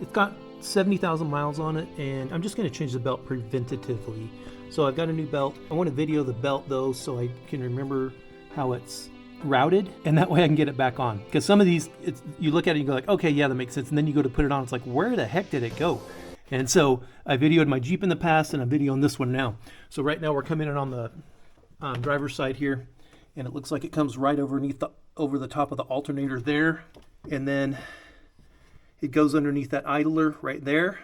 It's got 70,000 miles on it, and I'm just going to change the belt preventatively. So I've got a new belt. I want to video the belt though, so I can remember how it's routed, and that way I can get it back on. Because some of these, you look at it and you go like, okay, yeah, that makes sense. And then you go to put it on, it's like, where the heck did it go? And so I videoed my Jeep in the past, and I'm videoing this one now. So right now we're coming in on the driver's side here, and it looks like it comes right over the top of the alternator there, and then it goes underneath that idler right there.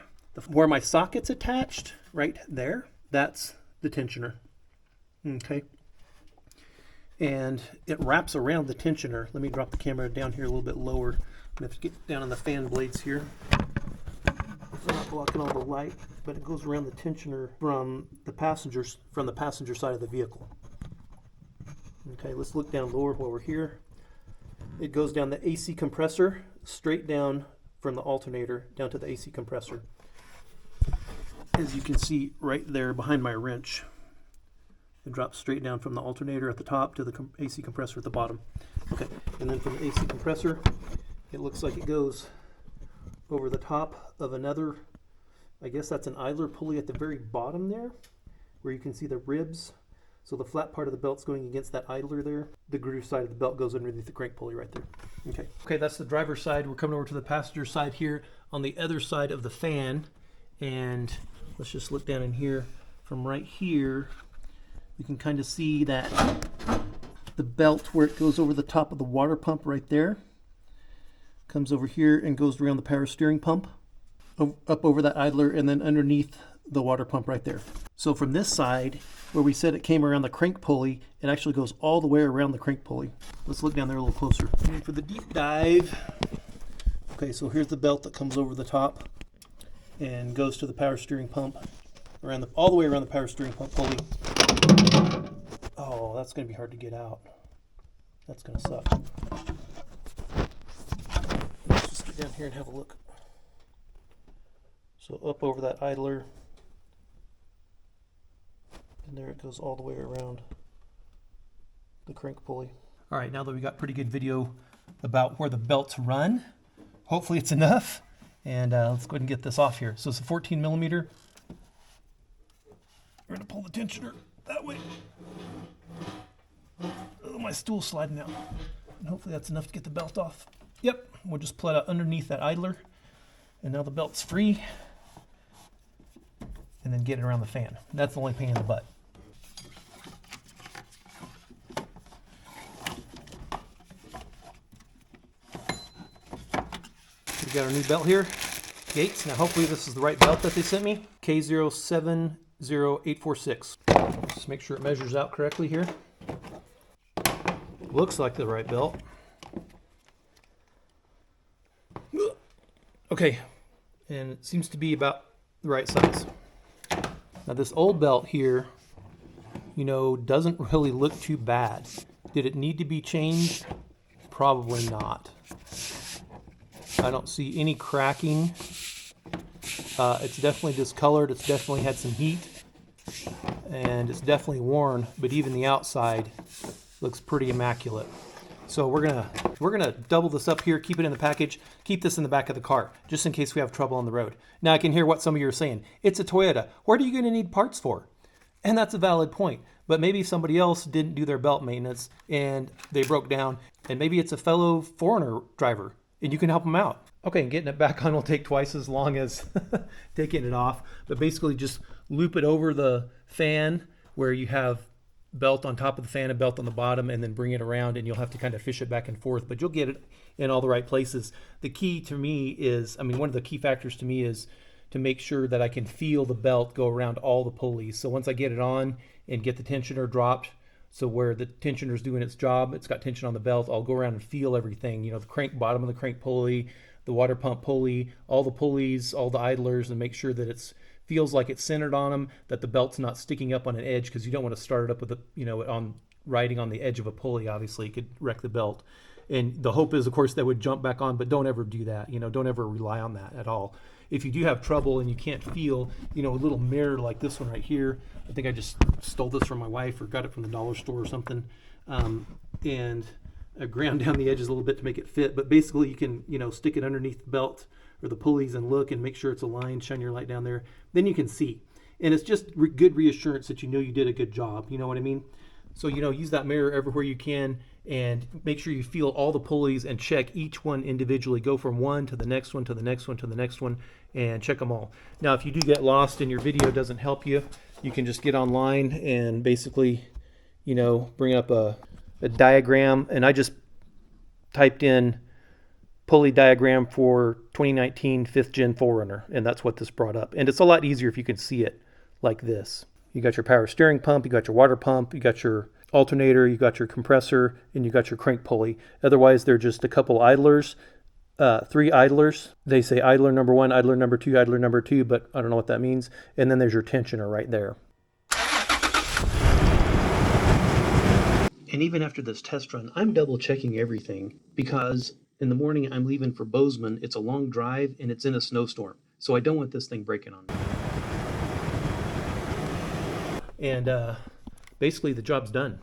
Where my socket's attached, right there, that's the tensioner. Okay. And it wraps around the tensioner. Let me drop the camera down here a little bit lower. I have to get down on the fan blades here. So I'm not blocking all the light, but it goes around the tensioner from the passenger side of the vehicle. Okay, let's look down lower while we're here. It goes down the AC compressor, straight down from the alternator down to the AC compressor. As you can see right there behind my wrench, it drops straight down from the alternator at the top to the AC compressor at the bottom. Okay, and then from the AC compressor, it looks like it goes over the top of another, I guess that's an idler pulley at the very bottom there, where you can see the ribs. So the flat part of the belt's going against that idler there. The groove side of the belt goes underneath the crank pulley right there. Okay, that's the driver's side. We're coming over to the passenger side here on the other side of the fan. And let's just look down in here. From right here, we can kind of see that the belt where it goes over the top of the water pump right there comes over here and goes around the power steering pump up over that idler and then underneath the water pump right there. So from this side, where we said it came around the crank pulley, it actually goes all the way around the crank pulley. Let's look down there a little closer. And for the deep dive, okay, so here's the belt that comes over the top and goes to the power steering pump, all the way around the power steering pump pulley. Oh, that's going to be hard to get out. That's going to suck. Let's just get down here and have a look. So up over that idler, and there it goes all the way around the crank pulley. All right, now that we got pretty good video about where the belts run, hopefully it's enough. And let's go ahead and get this off here. So it's a 14 millimeter. We're gonna pull the tensioner that way. Oh, my stool's sliding out. And hopefully that's enough to get the belt off. Yep, we'll just pull it out underneath that idler. And now the belt's free. And then get it around the fan. That's the only pain in the butt. We got our new belt here, Gates. Now hopefully this is the right belt that they sent me, K070846. Just make sure it measures out correctly here. Looks like the right belt. Okay, and it seems to be about the right size. Now this old belt here, doesn't really look too bad. Did it need to be changed? Probably not. I don't see any cracking. It's definitely discolored. It's definitely had some heat, and it's definitely worn. But even the outside looks pretty immaculate. So we're gonna double this up here, keep it in the package, keep this in the back of the car, just in case we have trouble on the road. Now I can hear what some of you are saying. It's a Toyota. What are you gonna need parts for? And that's a valid point. But maybe somebody else didn't do their belt maintenance and they broke down, and maybe it's a fellow 4runner driver, and you can help them out. Okay, and getting it back on will take twice as long as taking it off. But basically just loop it over the fan where you have belt on top of the fan and belt on the bottom, and then bring it around, and you'll have to kind of fish it back and forth, but you'll get it in all the right places. The key to me is, one of the key factors to me is to make sure that I can feel the belt go around all the pulleys. So once I get it on and get the tensioner dropped, so where the tensioner is doing its job, it's got tension on the belt, I'll go around and feel everything, the crank, bottom of the crank pulley, the water pump pulley, all the pulleys, all the idlers, and make sure that it's feels like it's centered on them, that the belt's not sticking up on an edge, because you don't want to start it up with riding on the edge of a pulley. Obviously it could wreck the belt. And the hope is, of course, that would jump back on, but don't ever do that. Don't ever rely on that at all. If you do have trouble and you can't feel, a little mirror like this one right here, I think I just stole this from my wife or got it from the dollar store or something, and I ground down the edges a little bit to make it fit. But basically you can, stick it underneath the belt or the pulleys and look and make sure it's aligned, shine your light down there, then you can see. And it's just good reassurance that you know you did a good job. You know what I mean? So, use that mirror everywhere you can and make sure you feel all the pulleys and check each one individually. Go from one to the next one to the next one to the next one and check them all. Now, if you do get lost and your video doesn't help you, you can just get online and basically, bring up a diagram. And I just typed in pulley diagram for 2019 5th Gen 4runner, and that's what this brought up. And it's a lot easier if you can see it like this. You got your power steering pump, you got your water pump, you got your alternator, you got your compressor, and you got your crank pulley. Otherwise, they're just a couple idlers, 3 idlers. They say idler number 1, idler number 2, idler number 2, but I don't know what that means. And then there's your tensioner right there. And even after this test run, I'm double checking everything because in the morning I'm leaving for Bozeman. It's a long drive and it's in a snowstorm. So I don't want this thing breaking on me. And basically the job's done.